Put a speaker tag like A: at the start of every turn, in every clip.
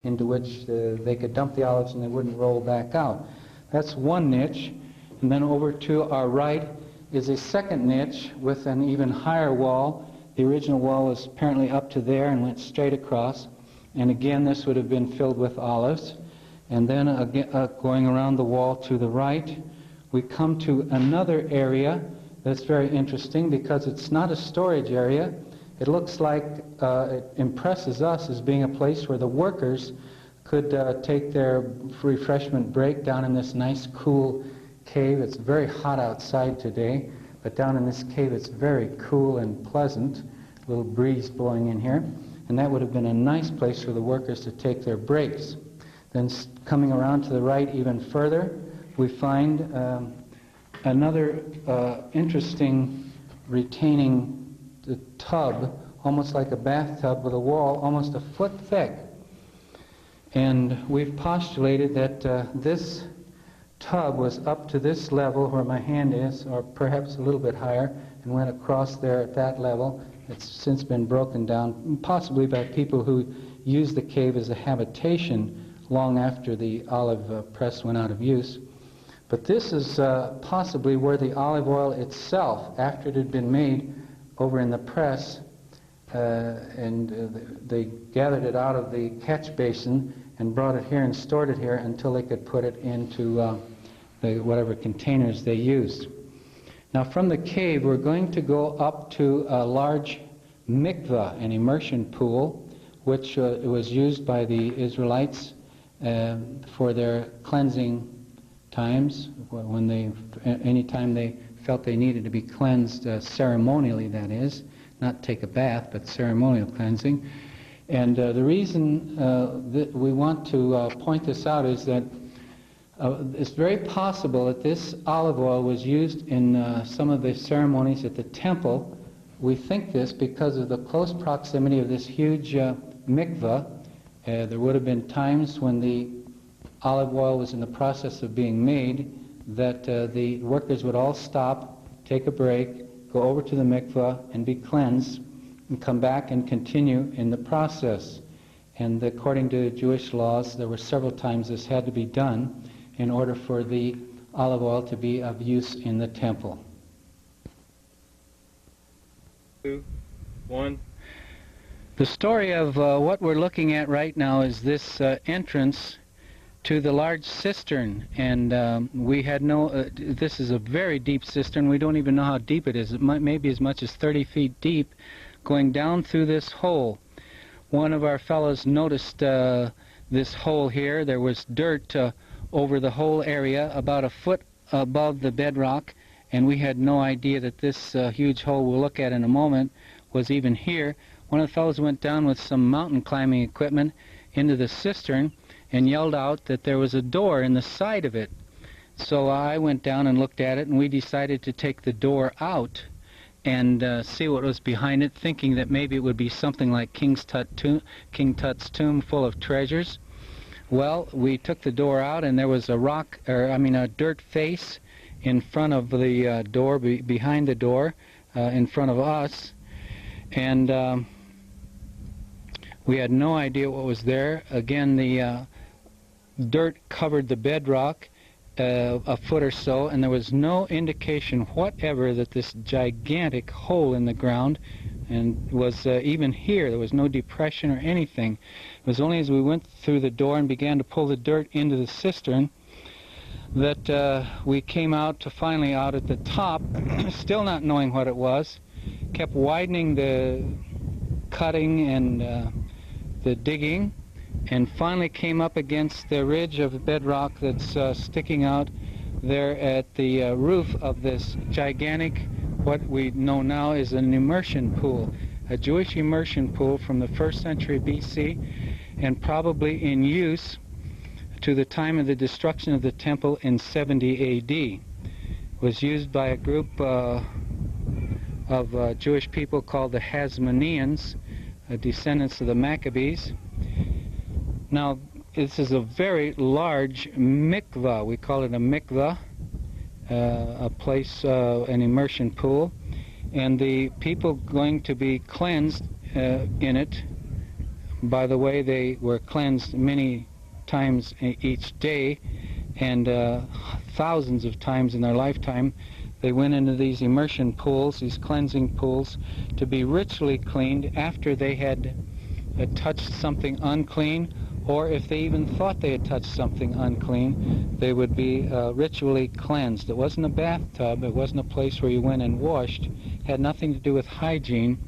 A: into which they could dump the olives and they wouldn't roll back out. That's one niche. And then over to our right is a second niche with an even higher wall. The original wall was apparently up to there and went straight across. And again, this would have been filled with olives. And then going around the wall to the right, we come to another area that's very interesting because it's not a storage area. It looks like it impresses us as being a place where the workers could take their refreshment break down in this nice cool cave. It's very hot outside today, but down in this cave it's very cool and pleasant. A little breeze blowing in here. And that would have been a nice place for the workers to take their breaks. Then coming around to the right even further, we find another interesting retaining tub, almost like a bathtub with a wall almost a foot thick. And we've postulated that this tub was up to this level where my hand is, or perhaps a little bit higher, and went across there at that level. It's since been broken down, possibly by people who used the cave as a habitation long after the olive press went out of use. But this is possibly where the olive oil itself, after it had been made over in the press, they gathered it out of the catch basin and brought it here and stored it here until they could put it into whatever containers they used. Now from the cave we're going to go up to a large mikveh, an immersion pool, which was used by the Israelites for their cleansing times, any time they felt they needed to be cleansed ceremonially, that is, not take a bath, but ceremonial cleansing. And the reason that we want to point this out is that it's very possible that this olive oil was used in some of the ceremonies at the temple. We think this because of the close proximity of this huge mikveh. There would have been times when the olive oil was in the process of being made that the workers would all stop, take a break, go over to the mikveh and be cleansed, and come back and continue in the process. And according to Jewish laws, there were several times this had to be done in order for the olive oil to be of use in the temple.
B: 2, 1.
A: The story of what we're looking at right now is this entrance to the large cistern, and we had no, this is a very deep cistern. We don't even know how deep it is. It may be as much as 30 feet deep, going down through this hole. One of our fellows noticed this hole here. There was dirt over the whole area, about a foot above the bedrock, and we had no idea that this huge hole we'll look at in a moment was even here. One of the fellows went down with some mountain climbing equipment into the cistern and yelled out that there was a door in the side of it. So I went down and looked at it, and we decided to take the door out and see what was behind it, thinking that maybe it would be something like King Tut's tomb full of treasures. Well, we took the door out, and there was a dirt face in front of the door, behind the door, in front of us, and we had no idea what was there. Again, the dirt covered the bedrock a foot or so, and there was no indication whatever that this gigantic hole in the ground and was even here. There was no depression or anything. It was only as we went through the door and began to pull the dirt into the cistern that we came out to finally out at the top, still not knowing what it was, kept widening the cutting and the digging, and finally came up against the ridge of bedrock that's sticking out there at the roof of this gigantic, what we know now is an immersion pool, a Jewish immersion pool from the 1st century BC, and probably in use to the time of the destruction of the temple in 70 AD. It was used by a group of Jewish people called the Hasmoneans, descendants of the Maccabees. Now, this is a very large mikveh. We call it a mikveh, a place, an immersion pool, and the people going to be cleansed in it By the way, they were cleansed many times each day, and thousands of times in their lifetime. They went into these immersion pools, these cleansing pools, to be ritually cleaned after they had touched something unclean, or if they even thought they had touched something unclean, they would be ritually cleansed. It wasn't a bathtub, it wasn't a place where you went and washed. It had nothing to do with hygiene.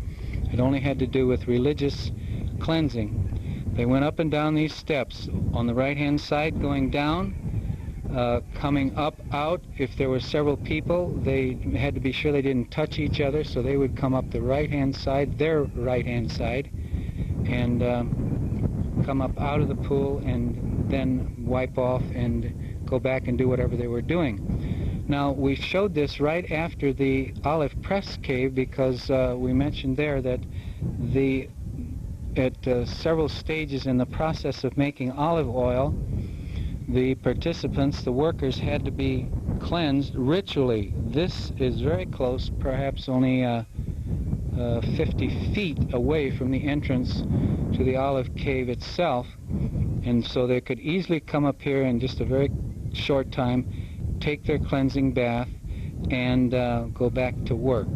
A: It only had to do with religious cleansing. They went up and down these steps. On the right-hand side, going down, coming up, out. If there were several people, they had to be sure they didn't touch each other, so they would come up the right-hand side, their right-hand side, and come up out of the pool and then wipe off and go back and do whatever they were doing. Now, we showed this right after the olive press cave because we mentioned there that at several stages in the process of making olive oil, the participants, the workers, had to be cleansed ritually. This is very close, perhaps only 50 feet away from the entrance to the olive cave itself, and so they could easily come up here in just a very short time, take their cleansing bath, and go back to work.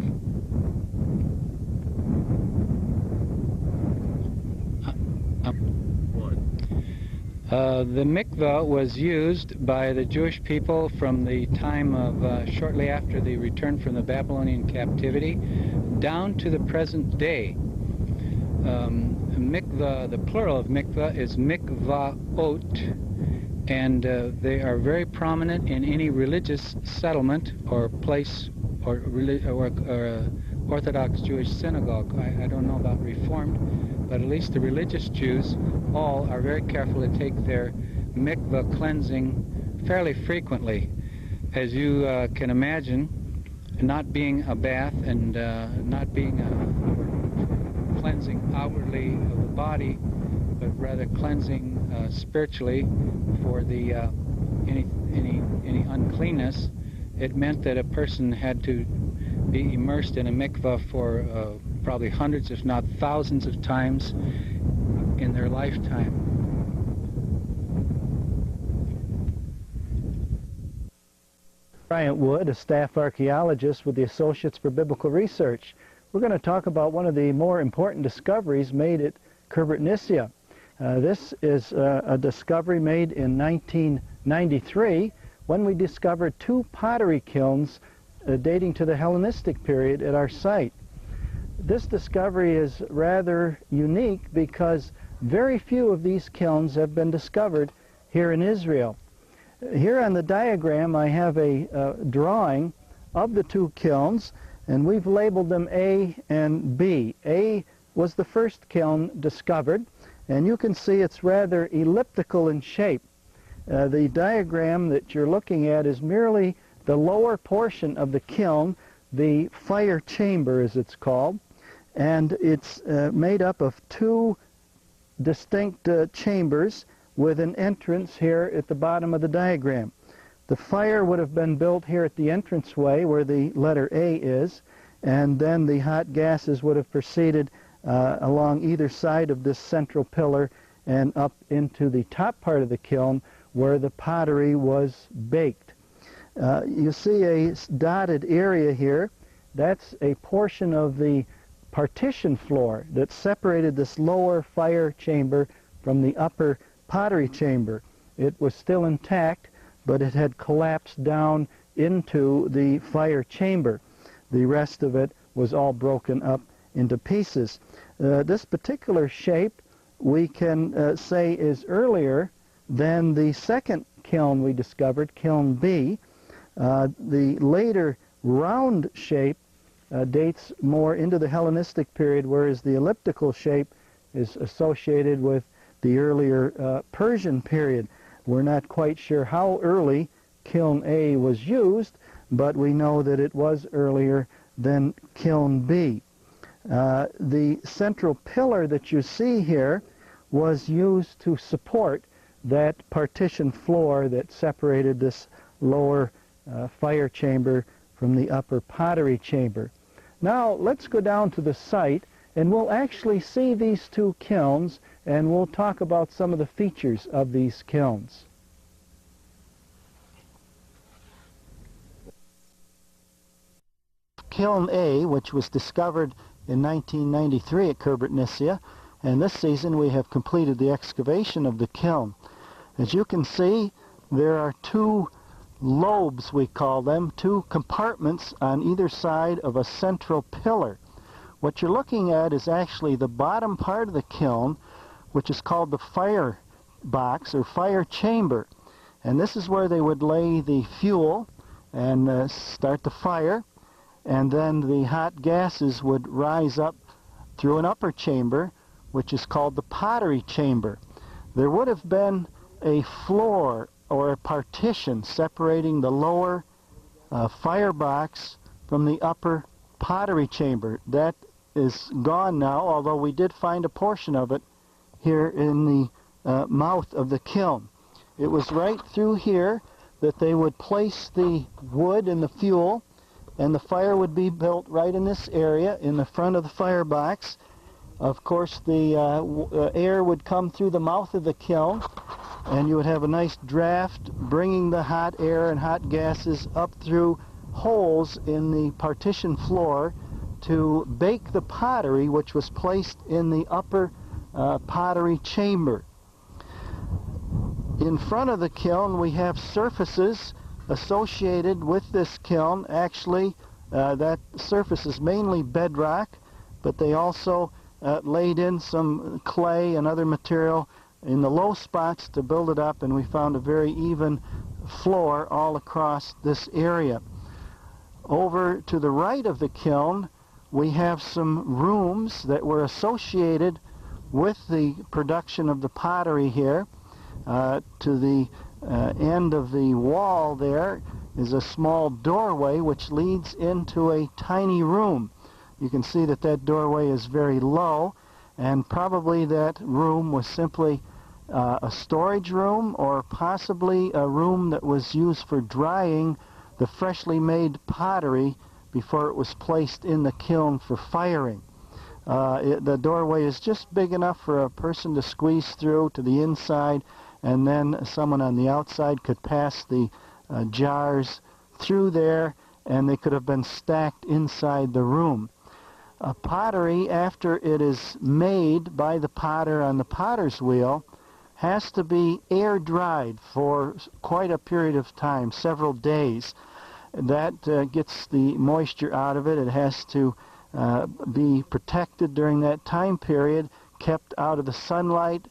A: The mikvah was used by the Jewish people from the time of shortly after the return from the Babylonian captivity down to the present day. Mikvah, the plural of mikvah is mikvaot, and they are very prominent in any religious settlement or place or Orthodox Jewish synagogue. I don't know about Reformed, but at least the religious Jews all are very careful to take their mikvah cleansing fairly frequently. As you can imagine, not being a bath and not being a cleansing outwardly of the body, but rather cleansing spiritually for the any uncleanness, it meant that a person had to be immersed in a mikvah for probably hundreds, if not thousands of times in their lifetime.
C: Bryant Wood, a staff archaeologist with the Associates for Biblical Research. We're going to talk about one of the more important discoveries made at Khirbet Nisya. This is a discovery made in 1993 when we discovered two pottery kilns dating to the Hellenistic period at our site. This discovery is rather unique because very few of these kilns have been discovered here in Israel. Here on the diagram I have a drawing of the two kilns, and we've labeled them A and B. A was the first kiln discovered, and you can see it's rather elliptical in shape. The diagram that you're looking at is merely the lower portion of the kiln, the fire chamber as it's called, and it's made up of two distinct chambers with an entrance here at the bottom of the diagram. The fire would have been built here at the entranceway where the letter A is, and then the hot gases would have proceeded along either side of this central pillar and up into the top part of the kiln where the pottery was baked. You see a dotted area here. That's a portion of the partition floor that separated this lower fire chamber from the upper pottery chamber. It was still intact, but it had collapsed down into the fire chamber. The rest of it was all broken up into pieces. This particular shape we can say is earlier than the second kiln we discovered, kiln B. The later round shape dates more into the Hellenistic period, whereas the elliptical shape is associated with the earlier Persian period. We're not quite sure how early kiln A was used, but we know that it was earlier than kiln B. The central pillar that you see here was used to support that partition floor that separated this lower fire chamber from the upper pottery chamber. Now let's go down to the site And we'll actually see these two kilns, and we'll talk about some of the features of these kilns. Kiln A, which was discovered in 1993 at Khirbet Nisya, and this season we have completed the excavation of the kiln. As you can see, there are two lobes, we call them, two compartments on either side of a central pillar. What you're looking at is actually the bottom part of the kiln, which is called the fire box or fire chamber. And this is where they would lay the fuel and start the fire, and then the hot gases would rise up through an upper chamber, which is called the pottery chamber. There would have been a floor or a partition separating the lower firebox from the upper pottery chamber. That is gone now, although we did find a portion of it here in the mouth of the kiln. It was right through here that they would place the wood and the fuel, and the fire would be built right in this area in the front of the firebox. Of course, the air would come through the mouth of the kiln, and you would have a nice draft bringing the hot air and hot gases up through holes in the partition floor to bake the pottery, which was placed in the upper pottery chamber. In front of the kiln we have surfaces associated with this kiln. Actually, that surface is mainly bedrock, but they also laid in some clay and other material in the low spots to build it up, and we found a very even floor all across this area. Over to the right of the kiln we have some rooms that were associated with the production of the pottery here. To the end of the wall there is a small doorway which leads into a tiny room. You can see that that doorway is very low, and probably that room was simply a storage room, or possibly a room that was used for drying the freshly made pottery before it was placed in the kiln for firing. The doorway is just big enough for a person to squeeze through to the inside, and then someone on the outside could pass the jars through there, and they could have been stacked inside the room. Pottery, after it is made by the potter on the potter's wheel, has to be air dried for quite a period of time, several days. That gets the moisture out of it. It has to be protected during that time period, kept out of the sunlight,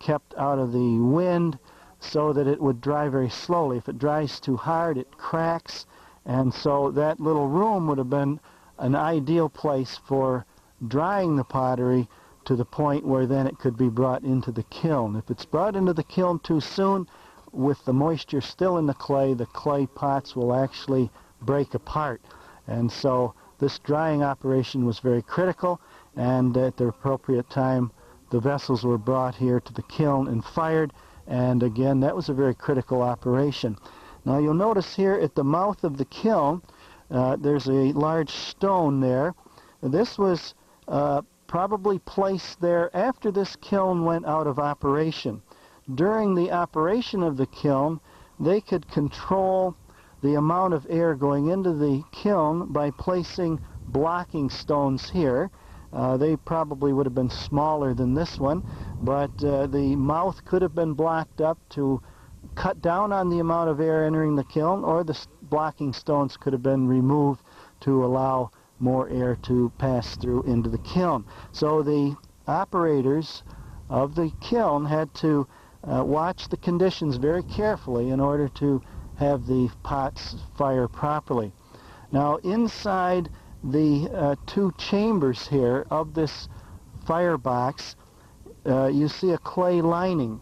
C: kept out of the wind, so that it would dry very slowly. If it dries too hard, it cracks, and so that little room would have been an ideal place for drying the pottery to the point where then it could be brought into the kiln. If it's brought into the kiln too soon, with the moisture still in the clay pots will actually break apart. And so this drying operation was very critical, and at the appropriate time the vessels were brought here to the kiln and fired, and again that was a very critical operation. Now you'll notice here at the mouth of the kiln there's a large stone there. This was probably placed there after this kiln went out of operation. During the operation of the kiln, they could control the amount of air going into the kiln by placing blocking stones here. They probably would have been smaller than this one, but the mouth could have been blocked up to cut down on the amount of air entering the kiln, or the blocking stones could have been removed to allow more air to pass through into the kiln. So the operators of the kiln had to watch the conditions very carefully in order to have the pots fire properly. Now inside the two chambers here of this firebox, you see a clay lining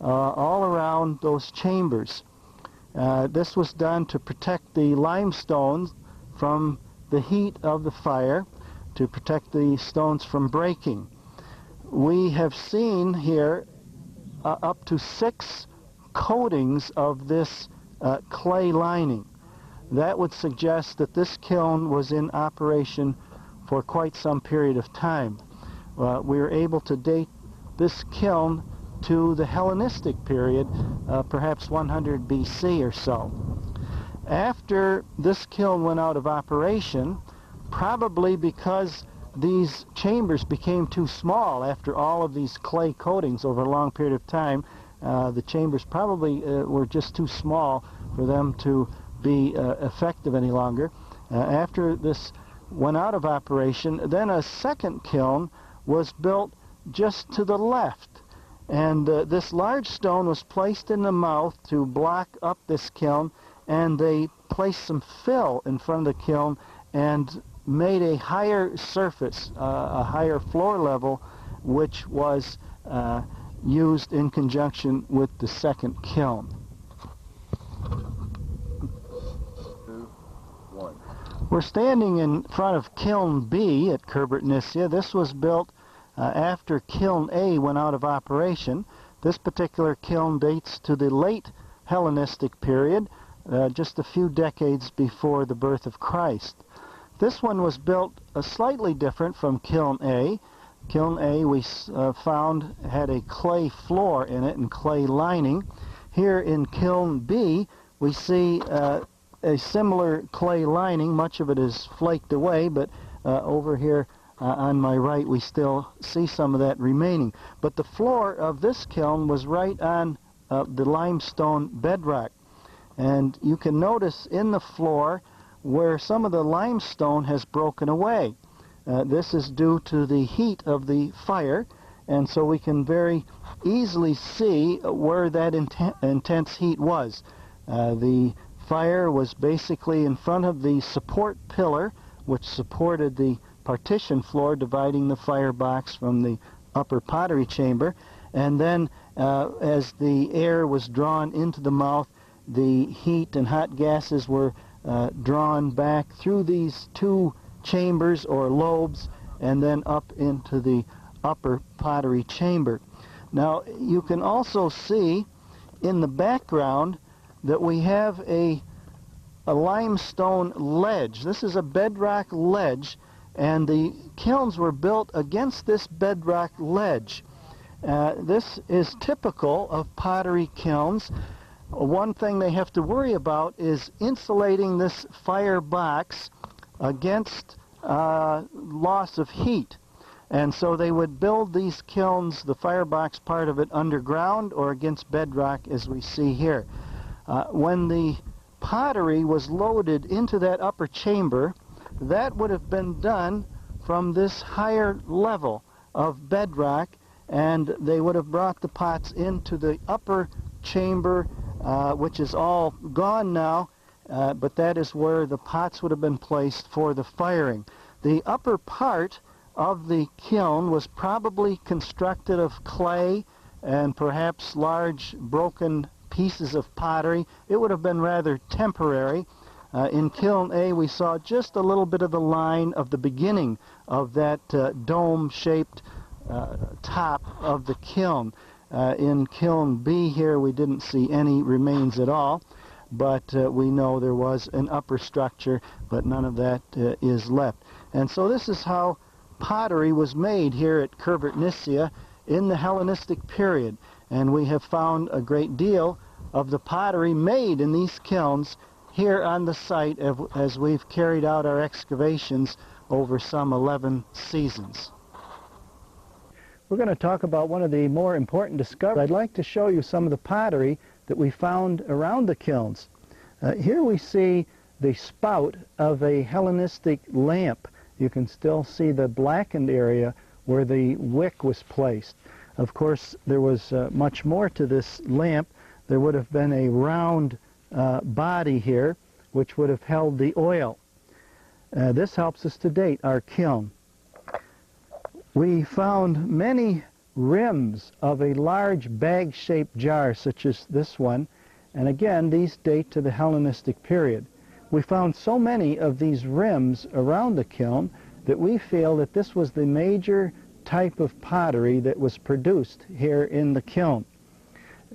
C: all around those chambers. This was done to protect the limestone from the heat of the fire, to protect the stones from breaking. We have seen here up to 6 coatings of this clay lining. That would suggest that this kiln was in operation for quite some period of time. We were able to date this kiln to the Hellenistic period, perhaps 100 BC or so. After this kiln went out of operation, probably because these chambers became too small after all of these clay coatings over a long period of time, the chambers probably were just too small for them to be effective any longer. After this went out of operation, then a second kiln was built just to the left, and this large stone was placed in the mouth to block up this kiln, and they placed some fill in front of the kiln and made a higher surface, a higher floor level, which was used in conjunction with the second kiln.
B: 2, 1.
C: We're standing in front of Kiln B at Khirbet Nisya. This was built after Kiln A went out of operation. This particular kiln dates to the late Hellenistic period, just a few decades before the birth of Christ. This one was built slightly different from Kiln A. Kiln A, we found, had a clay floor in it and clay lining. Here in Kiln B, we see a similar clay lining. Much of it is flaked away, but over here on my right, we still see some of that remaining. But the floor of this kiln was right on the limestone bedrock. And you can notice in the floor where some of the limestone has broken away. This is due to the heat of the fire, and so we can very easily see where that intense heat was. The fire was basically in front of the support pillar, which supported the partition floor dividing the firebox from the upper pottery chamber, and then as the air was drawn into the mouth, the heat and hot gases were drawn back through these two chambers or lobes and then up into the upper pottery chamber. Now you can also see in the background that we have a limestone ledge. This is a bedrock ledge, and the kilns were built against this bedrock ledge. This is typical of pottery kilns. One thing they have to worry about is insulating this firebox against loss of heat. And so they would build these kilns, the firebox part of it, underground or against bedrock, as we see here. When the pottery was loaded into that upper chamber, that would have been done from this higher level of bedrock, and they would have brought the pots into the upper chamber, which is all gone now, but that is where the pots would have been placed for the firing. The upper part of the kiln was probably constructed of clay and perhaps large broken pieces of pottery. It would have been rather temporary. In Kiln A, we saw just a little bit of the line of the beginning of that dome-shaped top of the kiln. In Kiln B here, we didn't see any remains at all, but we know there was an upper structure, but none of that is left. And so this is how pottery was made here at Khirbet Nisya in the Hellenistic period. And we have found a great deal of the pottery made in these kilns here on the site as we've carried out our excavations over some 11 seasons.
D: We're going to talk about one of the more important discoveries. I'd like to show you some of the pottery that we found around the kilns. Here we see the spout of a Hellenistic lamp. You can still see the blackened area where the wick was placed. Of course, there was much more to this lamp. There would have been a round body here, which would have held the oil. This helps us to date our kiln. We found many rims of a large bag-shaped jar, such as this one, and again, these date to the Hellenistic period. We found so many of these rims around the kiln that we feel that this was the major type of pottery that was produced here in the kiln.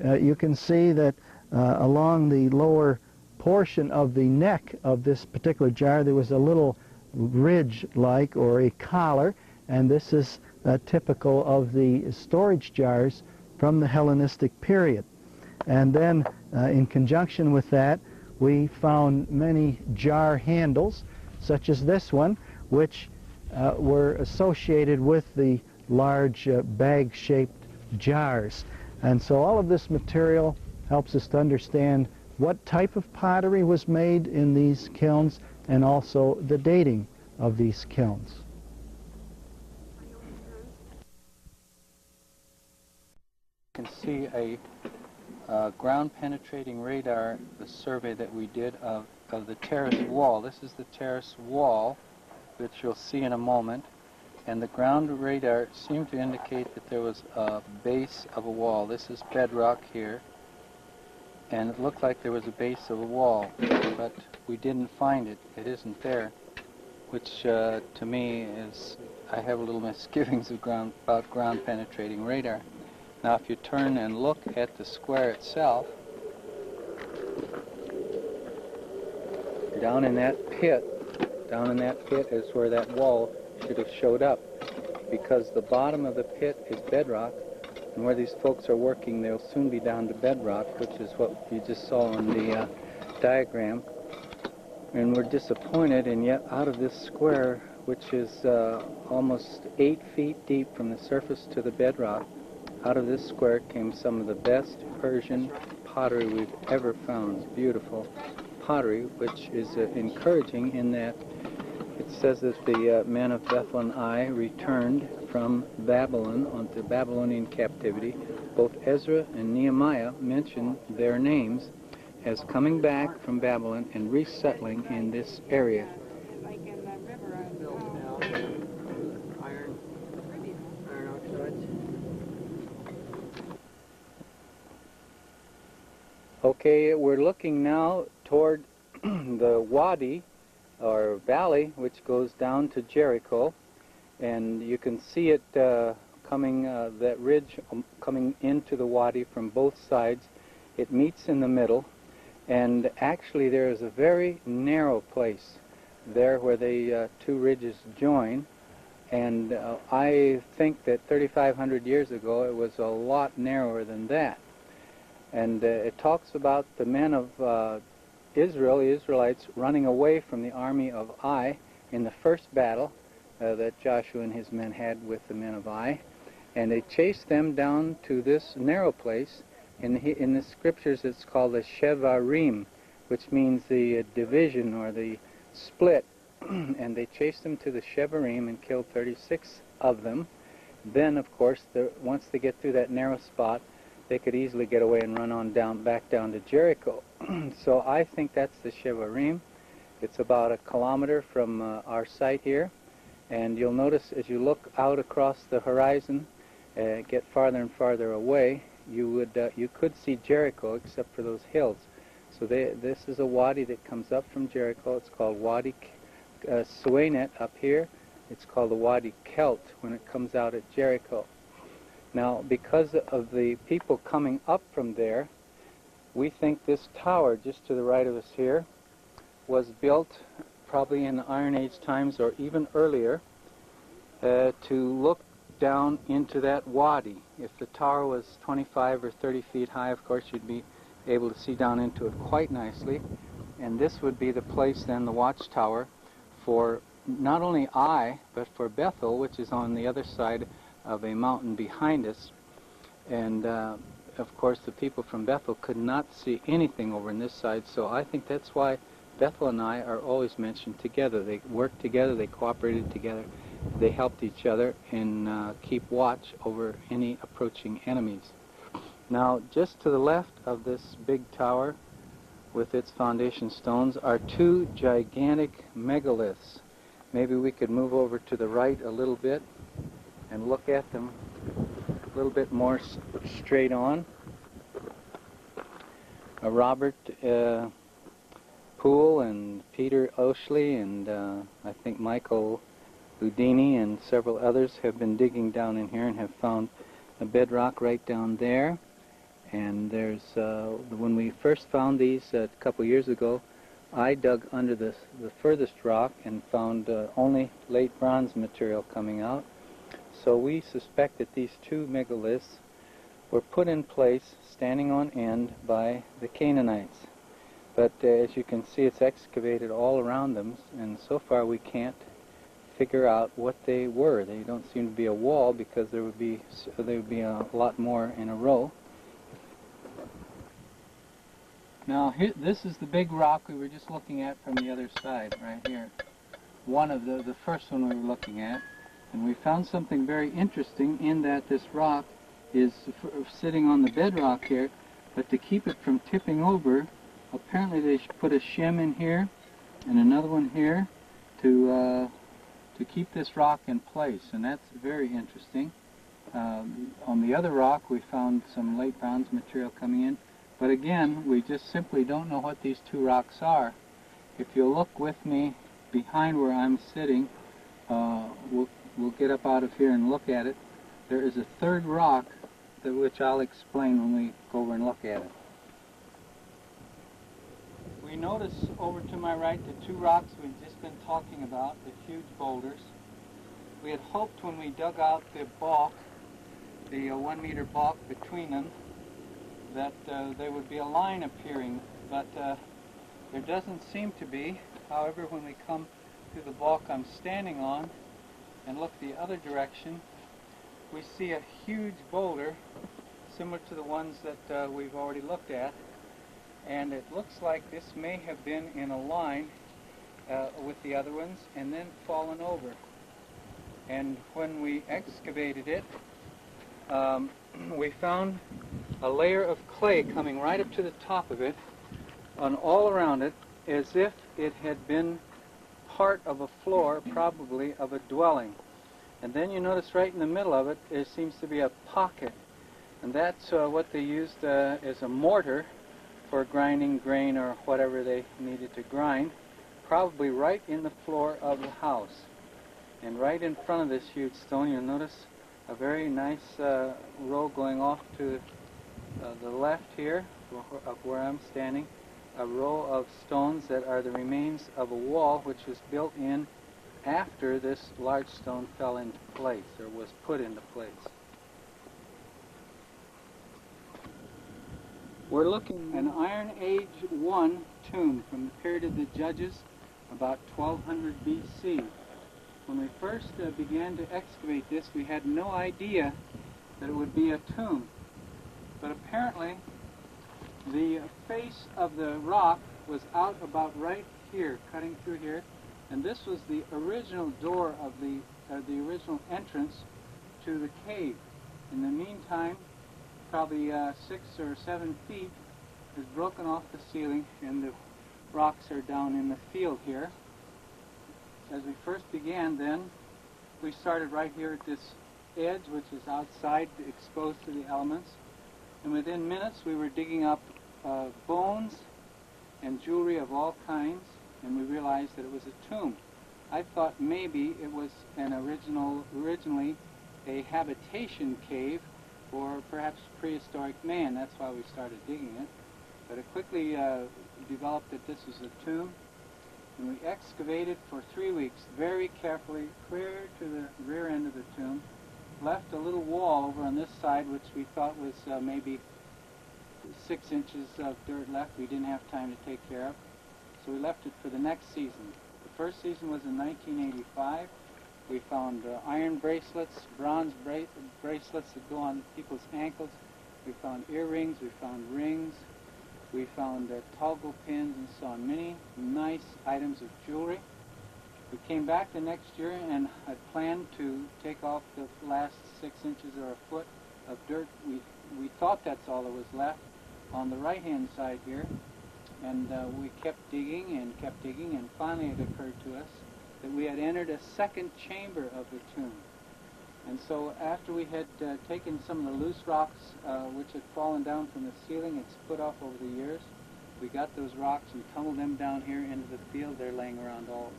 D: You can see that along the lower portion of the neck of this particular jar there was a little
C: ridge-like or a collar, and this is typical of the storage jars from the Hellenistic period. And then in conjunction with that, we found many jar handles, such as this one, which were associated with the large bag-shaped jars. And so all of this material helps us to understand what type of pottery was made in these kilns and also the dating of these kilns.
A: You can see a ground-penetrating radar, the survey that we did of the terrace wall. This is the terrace wall, which you'll see in a moment. And the ground radar seemed to indicate that there was a base of a wall. This is bedrock here. And it looked like there was a base of a wall, but we didn't find it. It isn't there, which to me is, I have a little misgivings about ground-penetrating radar. Now if you turn and look at the square itself, down in that pit is where that wall should have showed up, because the bottom of the pit is bedrock, and where these folks are working, they'll soon be down to bedrock, which is what you just saw on the diagram. And we're disappointed, and yet out of this square, which is almost 8 feet deep from the surface to the bedrock, out of this square came some of the best Persian pottery we've ever found. Beautiful pottery, which is encouraging in that it says that the men of Bethel and Ai returned from Babylon onto Babylonian captivity. Both Ezra and Nehemiah mention their names as coming back from Babylon and resettling in this area. Okay, we're looking now toward the wadi, or valley, which goes down to Jericho, and you can see it coming, that ridge coming into the wadi from both sides. It meets in the middle, and actually there is a very narrow place there where the two ridges join, and I think that 3,500 years ago it was a lot narrower than that. And it talks about the men of Israel, the Israelites, running away from the army of Ai in the first battle that Joshua and his men had with the men of Ai. And they chased them down to this narrow place. In the scriptures it's called the Shevarim, which means the division or the split. And they chased them to the Shevarim and killed 36 of them. Then, of course, once they get through that narrow spot, they could easily get away and run on back down to Jericho. So I think that's the Shevarim. It's about 1 kilometer from our site here, and you'll notice as you look out across the horizon, get farther and farther away, you could see Jericho except for those hills. So this is a wadi that comes up from Jericho. It's called Wadi Suenet up here. It's called the Wadi Kelt when it comes out at Jericho. Now, because of the people coming up from there, we think this tower just to the right of us here was built probably in the Iron Age times or even earlier to look down into that wadi. If the tower was 25 or 30 feet high, of course, you'd be able to see down into it quite nicely. And this would be the place then, the watchtower, for not only Ai, but for Bethel, which is on the other side of a mountain behind us. And of course the people from Bethel could not see anything over on this side, so I think that's why Bethel and I are always mentioned together. They worked together, they cooperated together, they helped each other and keep watch over any approaching enemies. Now, just to the left of this big tower with its foundation stones are two gigantic megaliths. Maybe we could move over to the right a little bit and look at them a little bit more straight on. Robert Poole and Peter Oshley and I think Michael Ludini and several others have been digging down in here and have found a bedrock right down there. And there's, when we first found these a couple years ago, I dug under the furthest rock and found only late bronze material coming out. So we suspect that these two megaliths were put in place, standing on end, by the Canaanites. But as you can see, it's excavated all around them, and so far we can't figure out what they were. They don't seem to be a wall, because there would be a lot more in a row. Now this is the big rock we were just looking at from the other side, right here. One of the first one we were looking at, and we found something very interesting in that this rock is sitting on the bedrock here, but to keep it from tipping over, apparently they put a shim in here and another one here to keep this rock in place, and that's very interesting. On the other rock we found some late bronze material coming in, but again we just simply don't know what these two rocks are. If you'll look with me behind where I'm sitting, we'll get up out of here and look at it. There is a third rock which I'll explain when we go over and look at it. We notice over to my right the two rocks we've just been talking about, the huge boulders. We had hoped when we dug out the balk, the 1 meter balk between them, that there would be a line appearing, but there doesn't seem to be. However, when we come to the balk I'm standing on and look the other direction, we see a huge boulder similar to the ones that we've already looked at, and it looks like this may have been in a line with the other ones and then fallen over. And when we excavated it, we found a layer of clay coming right up to the top of it and all around it, as if it had been part of a floor, probably of a dwelling. And then you notice right in the middle of it, there seems to be a pocket. And that's what they used as a mortar for grinding grain or whatever they needed to grind, probably right in the floor of the house. And right in front of this huge stone, you'll notice a very nice row going off to the left here, of where I'm standing, a row of stones that are the remains of a wall which was built in after this large stone fell into place, or was put into place. We're looking at an Iron Age I tomb from the period of the Judges, about 1200 BC. When we first began to excavate this, we had no idea that it would be a tomb. But apparently, the face of the rock was out about right here, cutting through here, and this was the original door of the original entrance to the cave. In the meantime, probably 6 or 7 feet is broken off the ceiling, and the rocks are down in the field here. As we first began, then, we started right here at this edge, which is outside, exposed to the elements, and within minutes we were digging up bones and jewelry of all kinds, and we realized that it was a tomb. I thought maybe it was originally a habitation cave or perhaps prehistoric man. That's why we started digging it. But it quickly developed that this was a tomb, and we excavated for 3 weeks very carefully, clear to the rear end of the tomb, left a little wall over on this side which we thought was maybe 6 inches of dirt left we didn't have time to take care of. So we left it for the next season. The first season was in 1985. We found iron bracelets, bronze bracelets that go on people's ankles. We found earrings, we found rings, we found toggle pins and so on, many nice items of jewelry. We came back the next year and had planned to take off the last 6 inches or a foot of dirt. We thought that's all that was left on the right-hand side here. And we kept digging, and finally it occurred to us that we had entered a second chamber of the tomb. And so after we had taken some of the loose rocks which had fallen down from the ceiling and split off over the years, we got those rocks and tumbled them down here into the field. They're laying around all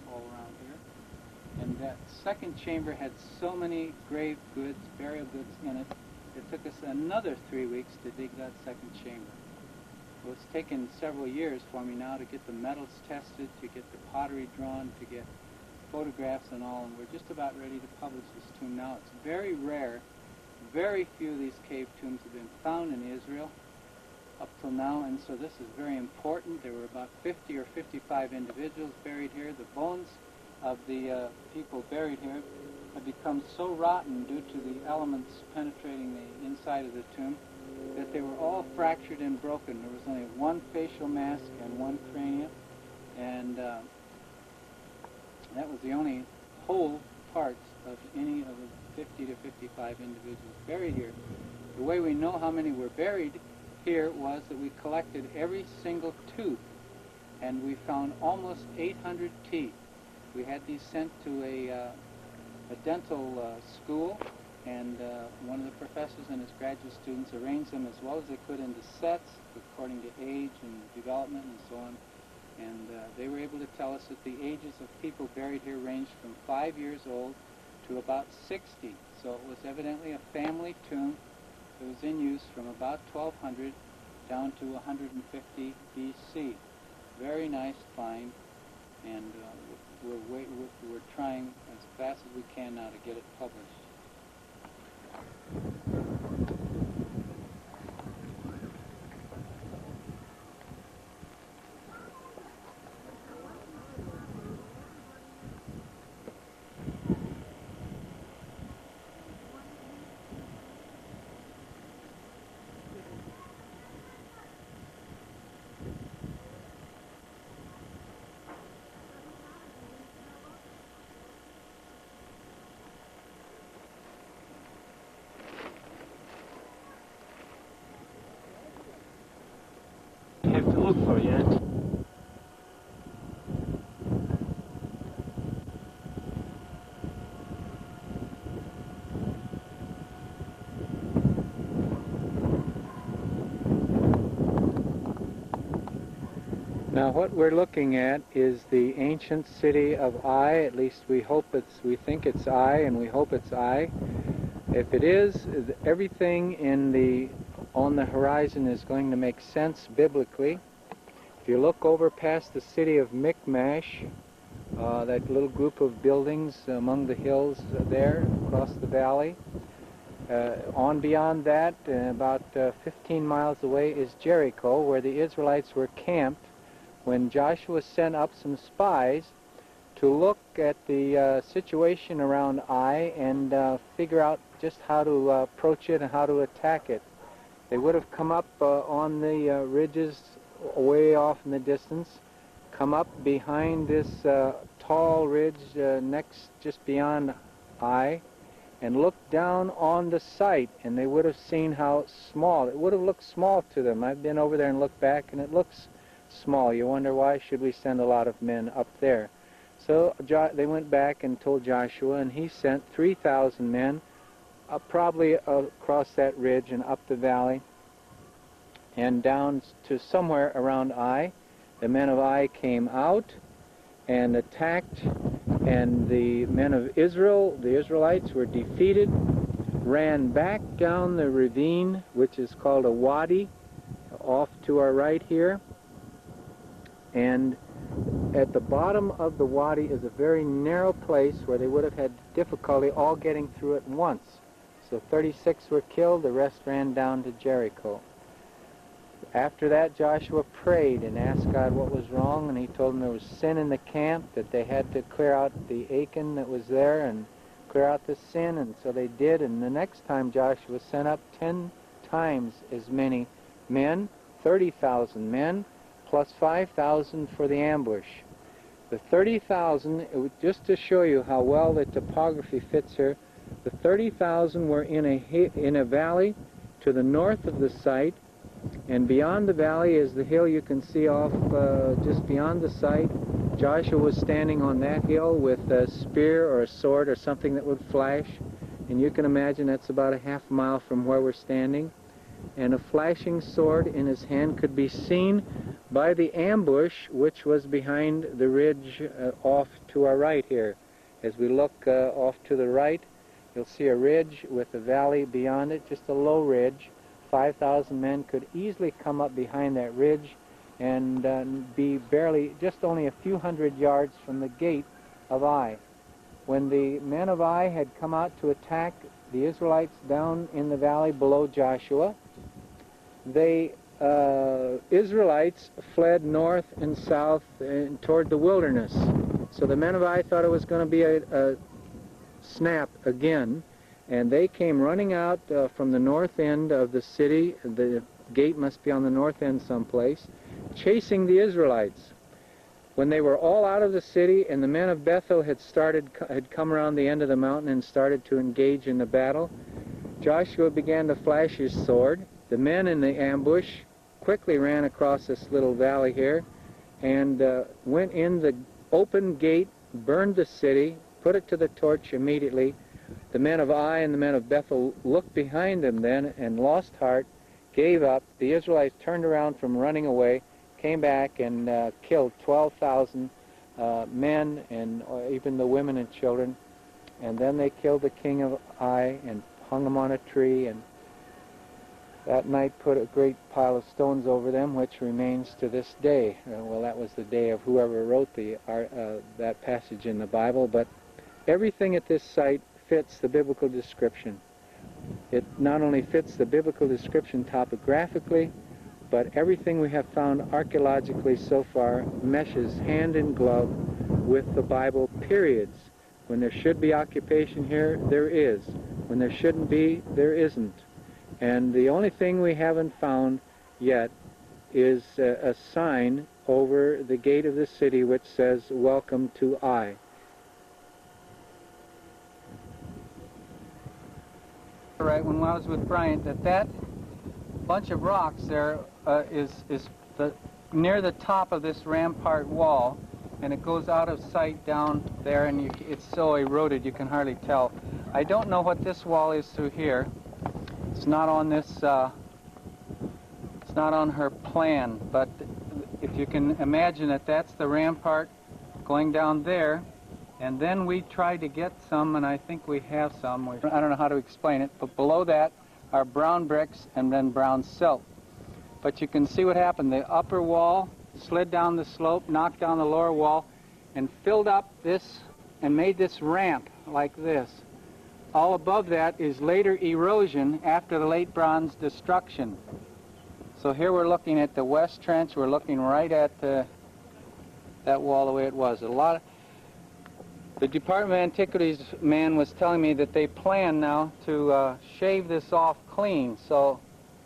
A: around here. And that second chamber had so many grave goods, burial goods in it, it took us another 3 weeks to dig that second chamber. So it's taken several years for me now to get the metals tested, to get the pottery drawn, to get photographs and all, and we're just about ready to publish this tomb now. It's very rare. Very few of these cave tombs have been found in Israel up till now, and so this is very important. There were about 50 or 55 individuals buried here. The bones of the people buried here have become so rotten due to the elements penetrating the inside of the tomb that they were all fractured and broken. There was only one facial mask and one cranium, and that was the only whole parts of any of the 50 to 55 individuals buried here. The way we know how many were buried here was that we collected every single tooth, and we found almost 800 teeth. We had these sent to a dental school, and one of the professors and his graduate students arranged them as well as they could into sets according to age and development and so on. And they were able to tell us that the ages of people buried here ranged from 5 years old to about 60. So it was evidently a family tomb that was in use from about 1200 down to 150 BC. Very nice find, and we're trying as fast as we can now to get it published.
E: Have to look for it.
A: Now what we're looking at is the ancient city of Ai. At least we think it's Ai, and we hope it's Ai. If it is, everything on the horizon is going to make sense biblically. If you look over past the city of Michmash, that little group of buildings among the hills there across the valley, on beyond that, about 15 miles away, is Jericho, where the Israelites were camped when Joshua sent up some spies to look at the situation around Ai and figure out just how to approach it and how to attack it. They would have come up on the ridges way off in the distance, come up behind this tall ridge just beyond Ai, and looked down on the site, and they would have seen how small. It would have looked small to them. I've been over there and looked back, and it looks small. You wonder why should we send a lot of men up there. So they went back and told Joshua, and he sent 3,000 men probably across that ridge and up the valley and down to somewhere around Ai. The men of Ai came out and attacked, and the men of Israel, the Israelites, were defeated, ran back down the ravine, which is called a wadi, off to our right here, and at the bottom of the wadi is a very narrow place where they would have had difficulty all getting through it once. So 36 were killed, the rest ran down to Jericho. After that, Joshua prayed and asked God what was wrong, and he told them there was sin in the camp, that they had to clear out the Achan that was there and clear out the sin, and so they did. And the next time Joshua sent up 10 times as many men, 30,000 men, plus 5,000 for the ambush. The 30,000, just to show you how well the topography fits here, the 30,000 were in a valley to the north of the site, and beyond the valley is the hill you can see off just beyond the site. Joshua was standing on that hill with a spear or a sword or something that would flash, and you can imagine that's about a half mile from where we're standing. And a flashing sword in his hand could be seen by the ambush, which was behind the ridge off to our right here. As we look off to the right, you'll see a ridge with a valley beyond it, just a low ridge, 5,000 men could easily come up behind that ridge and be barely, just only a few hundred yards from the gate of Ai. When the men of Ai had come out to attack the Israelites down in the valley below Joshua, the Israelites fled north and south and toward the wilderness. So the men of Ai thought it was going to be a snap again, and they came running out from the north end of the city. The gate must be on the north end someplace, chasing the Israelites. When they were all out of the city and the men of Bethel had come around the end of the mountain and started to engage in the battle, Joshua began to flash his sword. The men in the ambush quickly ran across this little valley here and went in the open gate, burned the city, put it to the torch immediately. The men of Ai and the men of Bethel looked behind them then and lost heart, gave up. The Israelites turned around from running away, came back and killed 12,000 men and even the women and children. And then they killed the king of Ai and hung him on a tree, and that night put a great pile of stones over them, which remains to this day. Well, that was the day of whoever wrote that passage in the Bible, but everything at this site fits the biblical description. It not only fits the biblical description topographically, but everything we have found archaeologically so far meshes hand in glove with the Bible periods. When there should be occupation here, there is. When there shouldn't be, there isn't. And the only thing we haven't found yet is a sign over the gate of the city which says, "Welcome to Ai." Right, when I was with Bryant, that bunch of rocks there is near the top of this rampart wall, and it goes out of sight down there, and it's so eroded you can hardly tell. I don't know what this wall is through here. It's not on this. It's not on her plan, but if you can imagine that that's the rampart going down there, and then we tried to get some, and I think we have some. I don't know how to explain it, but below that are brown bricks and then brown silt. But you can see what happened. The upper wall slid down the slope, knocked down the lower wall, and filled up this and made this ramp like this. All above that is later erosion after the late bronze destruction. So here we're looking at the west trench. We're looking right at that wall the way it was. The Department of Antiquities man was telling me that they plan now to shave this off clean, so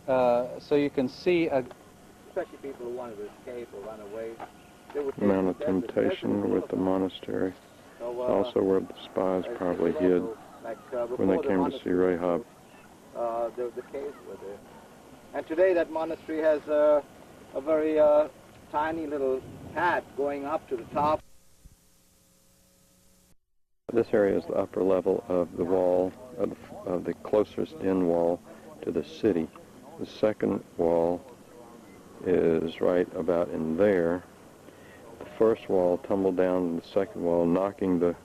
A: you can see
B: Especially people who wanted to escape or run away.
F: Mount of Temptation with the monastery. Also where the spies probably hid when they came to see Rahab.
B: The caves were there. And today that monastery has a very tiny little path going up to the top.
F: This area is the upper level of the wall, of the closest in wall to the city. The second wall is right about in there. The first wall tumbled down to the second wall, knocking the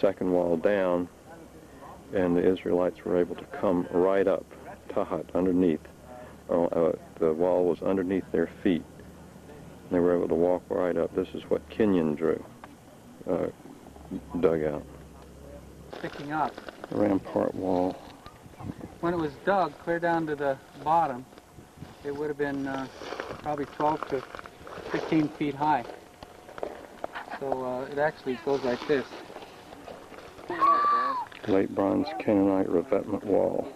F: second wall down, and the Israelites were able to come right up, tahat, underneath. The wall was underneath their feet. They were able to walk right up. This is what Kenyon dug out.
A: sticking up.
F: The rampart wall.
A: When it was dug clear down to the bottom, it would have been probably 12 to 15 feet high. So it actually goes like this.
F: Late Bronze Canaanite revetment wall.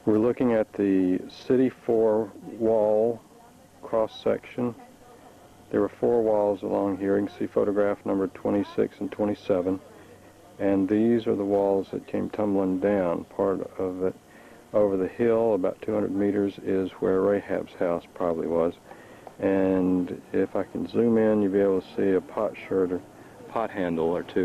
F: We're looking at the City 4 wall cross-section. There were 4 walls along here. You can see photograph number 26 and 27. And these are the walls that came tumbling down. Part of it over the hill, about 200 meters, is where Rahab's house probably was. And if I can zoom in, you'll be able to see a pot handle or two.